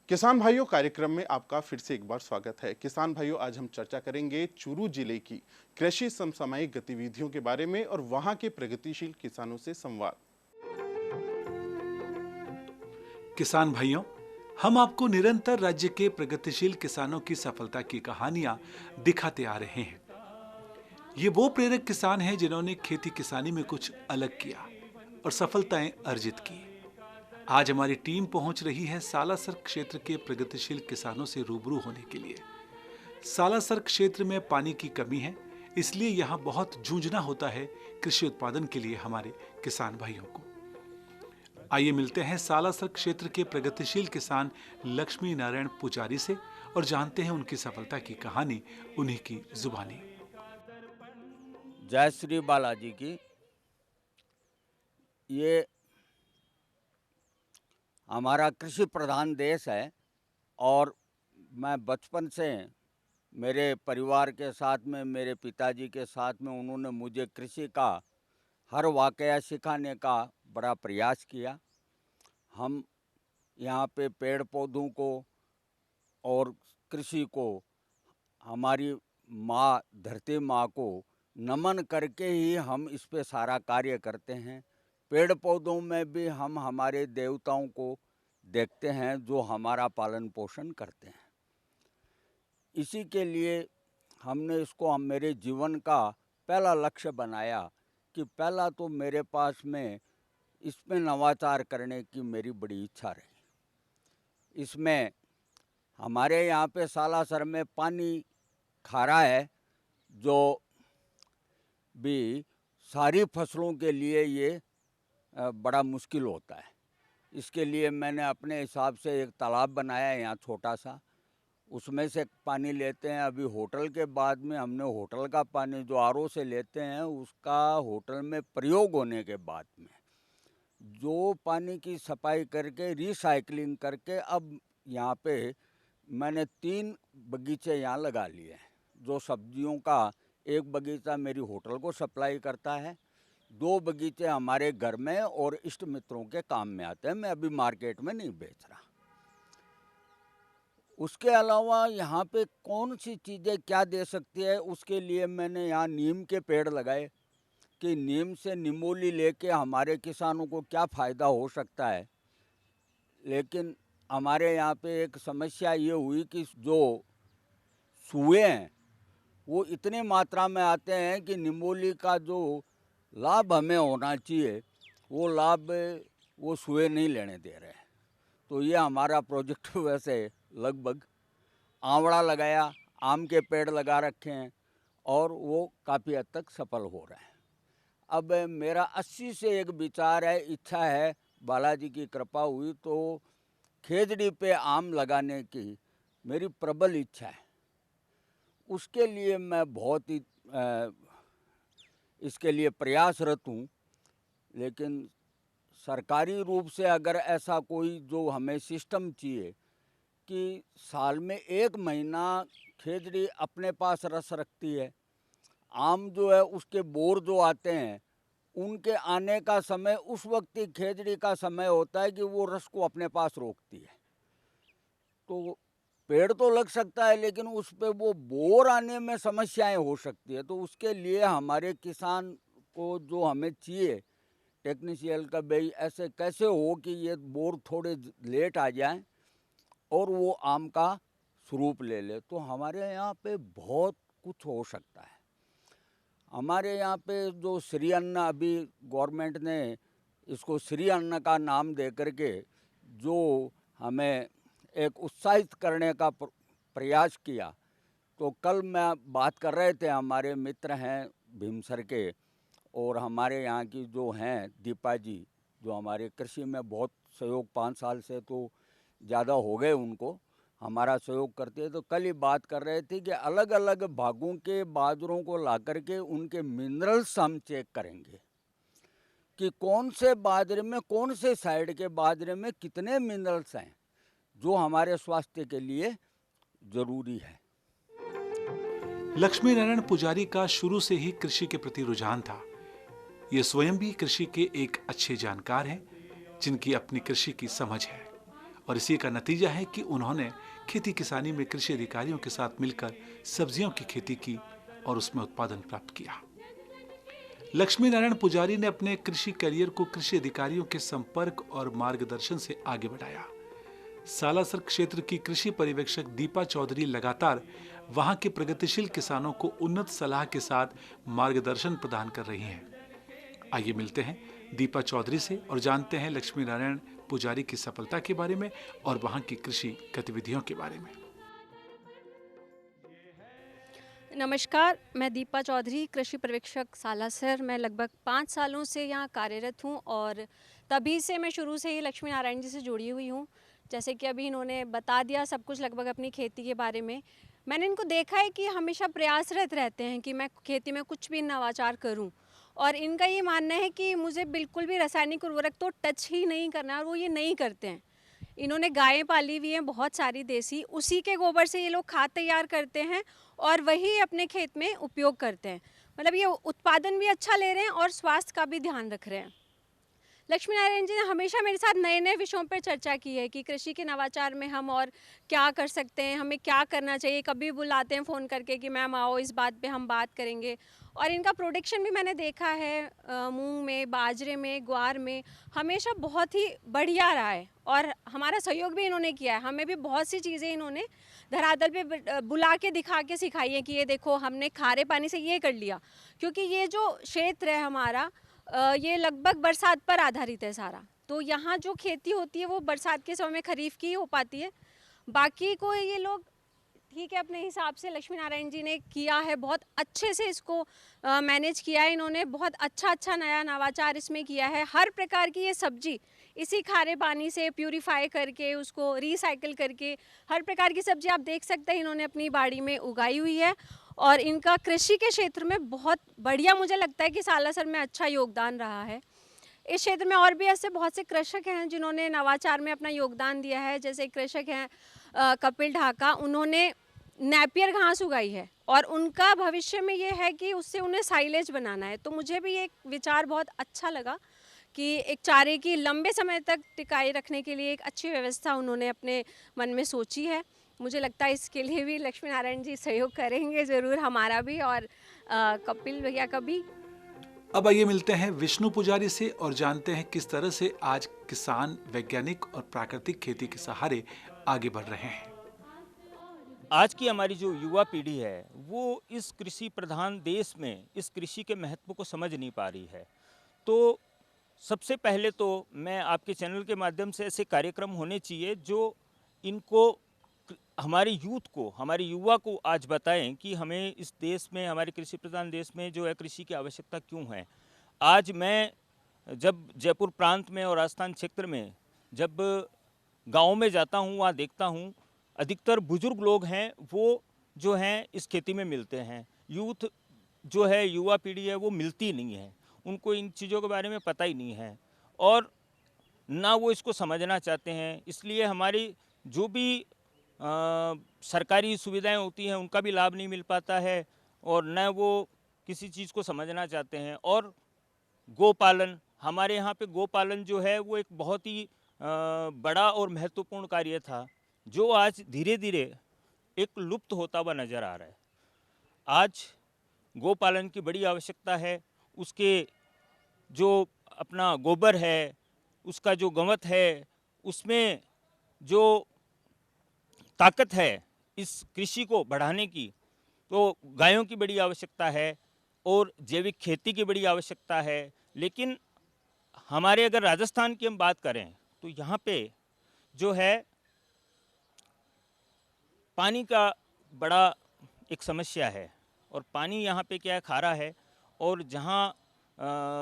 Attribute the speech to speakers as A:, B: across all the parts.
A: किसान भाइयों कार्यक्रम में आपका फिर से एक बार स्वागत है। किसान भाइयों, आज हम चर्चा करेंगे चूरू जिले की कृषि समसामयिक गतिविधियों के बारे में और वहां के प्रगतिशील किसानों से संवाद।
B: किसान भाइयों, हम आपको निरंतर राज्य के प्रगतिशील किसानों की सफलता की कहानियां दिखाते आ रहे हैं। ये वो प्रेरक किसान हैं जिन्होंने खेती किसानी में कुछ अलग किया और सफलताएं अर्जित की। आज हमारी टीम पहुंच रही है सालासर क्षेत्र के प्रगतिशील किसानों से रूबरू होने के लिए। सालासर क्षेत्र में पानी की कमी है, इसलिए यहां बहुत जूझना होता है कृषि उत्पादन के लिए हमारे किसान भाइयों को। आइए मिलते हैं सालासर क्षेत्र के प्रगतिशील किसान लक्ष्मी नारायण पुजारी से और जानते हैं उनकी सफलता की कहानी उन्हीं की जुबानी।
C: जय श्री बालाजी की। ये हमारा कृषि प्रधान देश है और मैं बचपन से मेरे परिवार के साथ में, मेरे पिताजी के साथ में, उन्होंने मुझे कृषि का हर वाकया सिखाने का बड़ा प्रयास किया। हम यहाँ पे पेड़ पौधों को और कृषि को हमारी माँ, धरती माँ को नमन करके ही हम इस पे सारा कार्य करते हैं। पेड़ पौधों में भी हम हमारे देवताओं को देखते हैं जो हमारा पालन पोषण करते हैं। इसी के लिए हमने इसको मेरे जीवन का पहला लक्ष्य बनाया कि पहला तो मेरे पास में इसमें नवाचार करने की मेरी बड़ी इच्छा रही। इसमें हमारे यहाँ पे सालासर में पानी खारा है, जो भी सारी फसलों के लिए ये बड़ा मुश्किल होता है। इसके लिए मैंने अपने हिसाब से एक तालाब बनाया है यहाँ छोटा सा, उसमें से पानी लेते हैं। अभी होटल के बाद में हमने होटल का पानी जो आरओ से लेते हैं, उसका होटल में प्रयोग होने के बाद में जो पानी की सफाई करके रिसाइकलिंग करके अब यहाँ पे मैंने 3 बगीचे यहाँ लगा लिए हैं। जो सब्जियों का एक बगीचा मेरी होटल को सप्लाई करता है, 2 बगीचे हमारे घर में और इष्ट मित्रों के काम में आते हैं। मैं अभी मार्केट में नहीं बेच रहा। उसके अलावा यहाँ पे कौन सी चीज़ें क्या दे सकती है, उसके लिए मैंने यहाँ नीम के पेड़ लगाए कि नीम से निमोली लेके हमारे किसानों को क्या फ़ायदा हो सकता है। लेकिन हमारे यहाँ पे एक समस्या ये हुई कि जो सूए हैं वो इतनी मात्रा में आते हैं कि निमोली का जो लाभ हमें होना चाहिए वो लाभ वो सूए नहीं लेने दे रहे हैं। तो ये हमारा प्रोजेक्ट वैसे लगभग आंवला लगाया, आम के पेड़ लगा रखे हैं और वो काफ़ी हद तक सफल हो रहे हैं। अब मेरा 80 से एक विचार है, इच्छा है, बालाजी की कृपा हुई तो खेजड़ी पे आम लगाने की मेरी प्रबल इच्छा है। उसके लिए मैं बहुत ही इसके लिए प्रयासरत हूँ। लेकिन सरकारी रूप से अगर ऐसा कोई जो हमें सिस्टम चाहिए कि साल में 1 महीना खेजड़ी अपने पास रस रखती है, आम जो है उसके बोर जो आते हैं उनके आने का समय उस वक्त ही खेजड़ी का समय होता है कि वो रस को अपने पास रोकती है। तो पेड़ तो लग सकता है लेकिन उस पे वो बोर आने में समस्याएं हो सकती है। तो उसके लिए हमारे किसान को जो हमें चाहिए टेक्नीशियल का, भाई ऐसे कैसे हो कि ये बोर थोड़े लेट आ जाएं और वो आम का स्वरूप ले ले, तो हमारे यहाँ पे बहुत कुछ हो सकता है। हमारे यहाँ पे जो श्री अन्न, अभी गवर्नमेंट ने इसको श्री अन्न का नाम दे करके जो हमें एक उत्साहित करने का प्रयास किया, तो कल मैं बात कर रहे थे, हमारे मित्र हैं भीमसर के और हमारे यहाँ की जो हैं दीपा जी, जो हमारे कृषि में बहुत सहयोग 5 साल से तो ज़्यादा हो गए उनको हमारा सहयोग करते हैं। तो कल ही बात कर रहे थे कि अलग अलग भागों के बाजरों को ला करके उनके मिनरल्स हम चेक करेंगे कि कौन से बाजरे में, कौन से साइड के बाजरे में कितने मिनरल्स हैं जो हमारे स्वास्थ्य के लिए ज़रूरी है।
B: लक्ष्मी नारायण पुजारी का शुरू से ही कृषि के प्रति रुझान था। ये स्वयं भी कृषि के एक अच्छे जानकार हैं जिनकी अपनी कृषि की समझ है और इसी का नतीजा है कि उन्होंने खेती किसानी में कृषि अधिकारियों के साथ मिलकर सब्जियों की खेती की और उसमें उत्पादन प्राप्त किया। लक्ष्मी नारायण पुजारी ने अपने कृषि करियर को कृषि अधिकारियों के संपर्क और मार्गदर्शन से आगे बढ़ाया। सालासर क्षेत्र की कृषि पर्यवेक्षक दीपा चौधरी लगातार वहां के प्रगतिशील किसानों को उन्नत सलाह के साथ मार्गदर्शन प्रदान कर रही हैं। आइए मिलते हैं दीपा चौधरी से और जानते हैं लक्ष्मी नारायण पुजारी की सफलता के बारे में और वहां की कृषि गतिविधियों के बारे में।
D: नमस्कार, मैं दीपा चौधरी, कृषि पर्यवेक्षक सालासर। मैं लगभग 5 सालों से यहाँ कार्यरत हूँ और तभी से मैं शुरू से ही लक्ष्मी नारायण जी से जुड़ी हुई हूँ। जैसे कि अभी इन्होंने बता दिया सब कुछ लगभग अपनी खेती के बारे में। मैंने इनको देखा है कि हमेशा प्रयासरत रहते हैं कि मैं खेती में कुछ भी नवाचार करूँ, और इनका ये मानना है कि मुझे बिल्कुल भी रासायनिक उर्वरक तो टच ही नहीं करना है, और वो ये नहीं करते हैं। इन्होंने गायें पाली हुई हैं बहुत सारी देसी, उसी के गोबर से ये लोग खाद तैयार करते हैं और वही अपने खेत में उपयोग करते हैं। मतलब ये उत्पादन भी अच्छा ले रहे हैं और स्वास्थ्य का भी ध्यान रख रहे हैं। लक्ष्मी नारायण जी ने हमेशा मेरे साथ नए नए विषयों पर चर्चा की है कि कृषि के नवाचार में हम और क्या कर सकते हैं, हमें क्या करना चाहिए। कभी बुलाते हैं फ़ोन करके कि मैम आओ, इस बात पे हम बात करेंगे। और इनका प्रोडक्शन भी मैंने देखा है, मूंग में, बाजरे में, ग्वार में हमेशा बहुत ही बढ़िया रहा है, और हमारा सहयोग भी इन्होंने किया है। हमें भी बहुत सी चीज़ें इन्होंने धरातल पे बुला के दिखा के सिखाई है कि ये देखो हमने खारे पानी से ये कर लिया। क्योंकि ये जो क्षेत्र है हमारा, ये लगभग बरसात पर आधारित है सारा, तो यहाँ जो खेती होती है वो बरसात के समय में खरीफ की ही हो पाती है। बाकी को ये लोग ठीक है अपने हिसाब से लक्ष्मी नारायण जी ने किया है, बहुत अच्छे से इसको मैनेज किया है इन्होंने। बहुत अच्छा नया नवाचार इसमें किया है। हर प्रकार की ये सब्जी इसी खारे पानी से प्यूरिफाई करके, उसको रिसाइकिल करके, हर प्रकार की सब्जी आप देख सकते हैं इन्होंने अपनी बाड़ी में उगाई हुई है। और इनका कृषि के क्षेत्र में बहुत बढ़िया, मुझे लगता है कि सालासर में अच्छा योगदान रहा है। इस क्षेत्र में और भी ऐसे बहुत से कृषक हैं जिन्होंने नवाचार में अपना योगदान दिया है। जैसे कृषक हैं कपिल ढाका, उन्होंने नेपियर घास उगाई है और उनका भविष्य में ये है कि उससे उन्हें साइलेज बनाना है। तो मुझे भी ये विचार बहुत अच्छा लगा कि एक चारे की लंबे समय तक टिकाई रखने के लिए एक अच्छी व्यवस्था उन्होंने अपने मन में सोची है। मुझे लगता है इसके लिए भी लक्ष्मी नारायण जी सहयोग करेंगे ज़रूर, हमारा भी और कपिल भैया का भी।
B: अब आइए मिलते हैं विष्णु पुजारी से और जानते हैं किस तरह से आज किसान वैज्ञानिक और प्राकृतिक खेती के सहारे आगे बढ़ रहे हैं।
E: आज की हमारी जो युवा पीढ़ी है वो इस कृषि प्रधान देश में इस कृषि के महत्व को समझ नहीं पा रही है। तो सबसे पहले तो मैं आपके चैनल के माध्यम से ऐसे कार्यक्रम होने चाहिए जो इनको, हमारे यूथ को, हमारे युवा को आज बताएं कि हमें इस देश में, हमारे कृषि प्रधान देश में जो है कृषि की आवश्यकता क्यों है। आज मैं जब जयपुर प्रांत में और राजस्थान क्षेत्र में जब गाँव में जाता हूँ, वहाँ देखता हूँ अधिकतर बुजुर्ग लोग हैं वो जो हैं इस खेती में मिलते हैं। यूथ जो है, युवा पीढ़ी है, वो मिलती नहीं है, उनको इन चीज़ों के बारे में पता ही नहीं है और ना वो इसको समझना चाहते हैं। इसलिए हमारी जो भी सरकारी सुविधाएं होती हैं उनका भी लाभ नहीं मिल पाता है और न वो किसी चीज़ को समझना चाहते हैं। और गोपालन, हमारे यहाँ पे गोपालन जो है वो एक बहुत ही बड़ा और महत्वपूर्ण कार्य था जो आज धीरे धीरे एक लुप्त होता हुआ नज़र आ रहा है। आज गोपालन की बड़ी आवश्यकता है। उसके जो अपना गोबर है, उसका जो गंवत है, उसमें जो ताकत है इस कृषि को बढ़ाने की, तो गायों की बड़ी आवश्यकता है और जैविक खेती की बड़ी आवश्यकता है। लेकिन हमारे अगर राजस्थान की हम बात करें तो यहाँ पे जो है पानी का बड़ा एक समस्या है और पानी यहाँ पे क्या है, खारा है। और जहाँ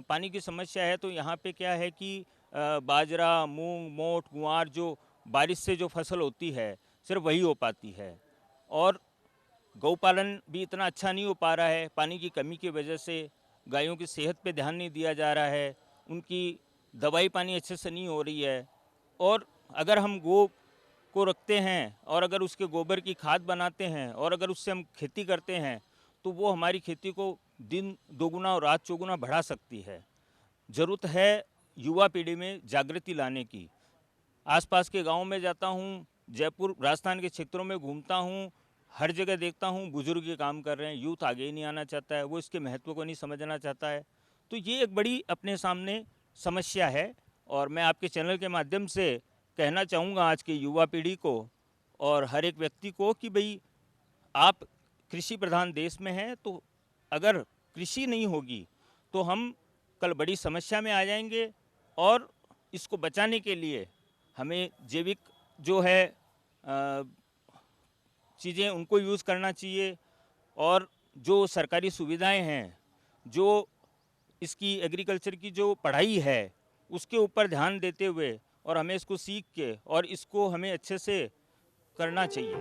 E: पानी की समस्या है तो यहाँ पे क्या है कि बाजरा, मूंग, मोठ, गुआर जो बारिश से जो फसल होती है सिर्फ वही हो पाती है। और गौपालन भी इतना अच्छा नहीं हो पा रहा है, पानी की कमी की वजह से गायों की सेहत पे ध्यान नहीं दिया जा रहा है, उनकी दवाई पानी अच्छे से नहीं हो रही है। और अगर हम गो को रखते हैं और अगर उसके गोबर की खाद बनाते हैं और अगर उससे हम खेती करते हैं तो वो हमारी खेती को दिन दोगुना और रात चौगुना बढ़ा सकती है। ज़रूरत है युवा पीढ़ी में जागृति लाने की। आसपास के गांव में जाता हूं, जयपुर राजस्थान के क्षेत्रों में घूमता हूं, हर जगह देखता हूं बुजुर्ग ये काम कर रहे हैं, यूथ आगे ही नहीं आना चाहता है, वो इसके महत्व को नहीं समझना चाहता है। तो ये एक बड़ी अपने सामने समस्या है और मैं आपके चैनल के माध्यम से कहना चाहूँगा आज की युवा पीढ़ी को और हर एक व्यक्ति को कि भाई आप कृषि प्रधान देश में हैं, तो अगर कृषि नहीं होगी तो हम कल बड़ी समस्या में आ जाएंगे और इसको बचाने के लिए हमें जैविक जो है चीज़ें उनको यूज़ करना चाहिए और जो सरकारी सुविधाएं हैं, जो इसकी एग्रीकल्चर की जो पढ़ाई है उसके ऊपर ध्यान देते हुए और हमें इसको सीख के और इसको हमें अच्छे से करना चाहिए।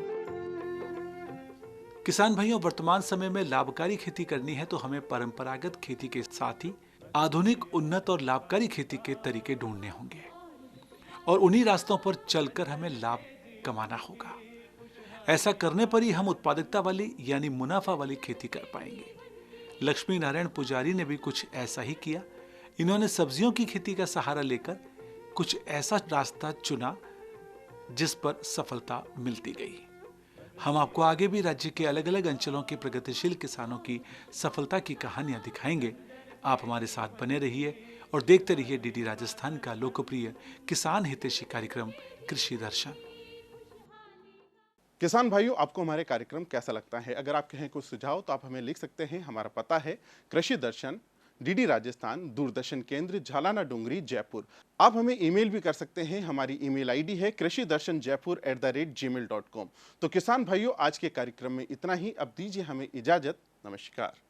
B: किसान भाइयों, वर्तमान समय में लाभकारी खेती करनी है तो हमें परंपरागत खेती के साथ ही आधुनिक, उन्नत और लाभकारी खेती के तरीके ढूंढने होंगे और उन्हीं रास्तों पर चलकर हमें लाभ कमाना होगा। ऐसा करने पर ही हम उत्पादकता वाली यानी मुनाफा वाली खेती कर पाएंगे। लक्ष्मी नारायण पुजारी ने भी कुछ ऐसा ही किया। इन्होंने सब्जियों की खेती का सहारा लेकर कुछ ऐसा रास्ता चुना जिस पर सफलता मिलती गई। हम आपको आगे भी राज्य के अलग अलग अंचलों के प्रगतिशील किसानों की सफलता की कहानियां दिखाएंगे। आप हमारे साथ बने रहिए और देखते रहिए डीडी राजस्थान का लोकप्रिय किसान हितैषी कार्यक्रम कृषि दर्शन।
A: किसान भाइयों, आपको हमारे कार्यक्रम कैसा लगता है? अगर आपके हैं कुछ सुझाव तो आप हमें लिख सकते हैं। हमारा पता है कृषि दर्शन, डीडी राजस्थान, दूरदर्शन केंद्र, झालाना डूंगरी, जयपुर। आप हमें ईमेल भी कर सकते हैं। हमारी ईमेल आईडी है krishidarshanjaipur@gmail.com। तो किसान भाइयों, आज के कार्यक्रम में इतना ही। अब दीजिए हमें इजाजत। नमस्कार।